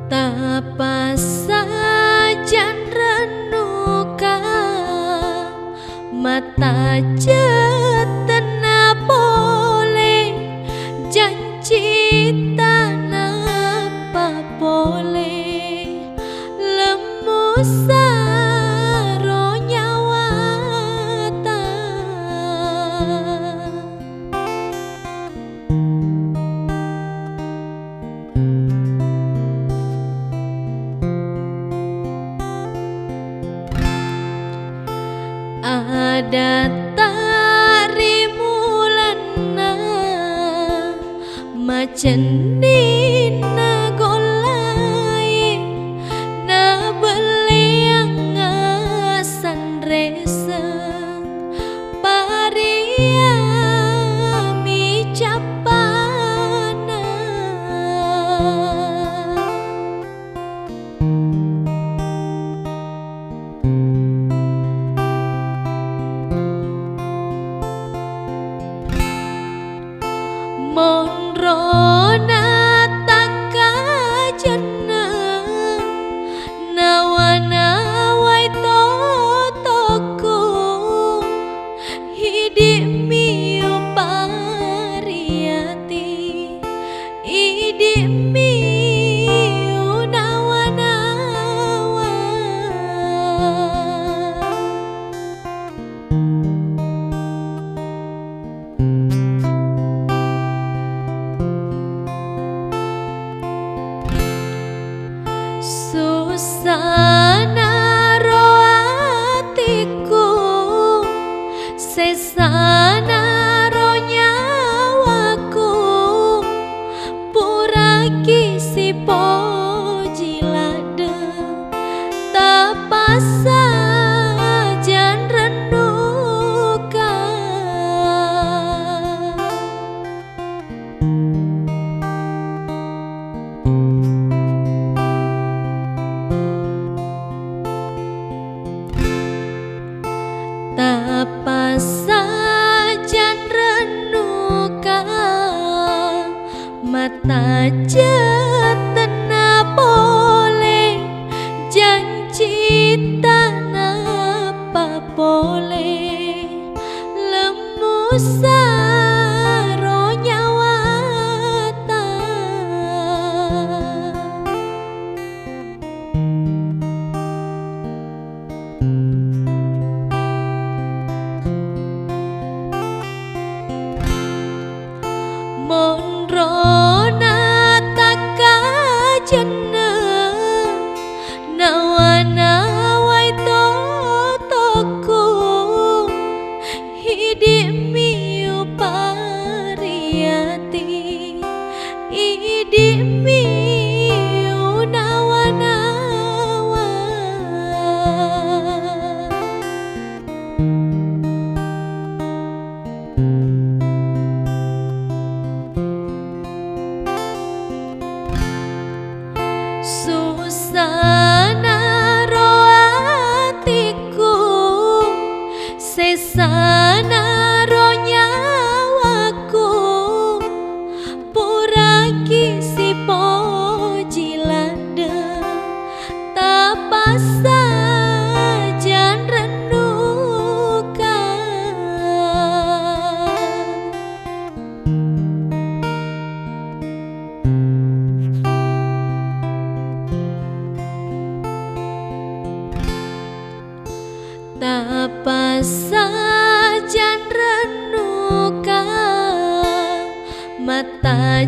Tapa sajan renuka mata jatena boleh janji tanapa boleh lemu saro nyawa ada tari mulana macenina golai na beliang asan reseng pariami capana monrona takajana nawa-nawai totoku hidimiu pariyati idimiu nawa-nawa susana roatiku sesana ro nyawaku puraki si pojilade tapa sajan renuka tapa sajan renuka mata jatena boleh janji tanapa boleh lemu saro nyawa monrona takajana nawa-nawai totoku hidimiu pariyati idimiu nawa-nawa susana roatiku sesana ro nyawaku puraki si pojilade tapa sajan renuka tapa sajan renuka mata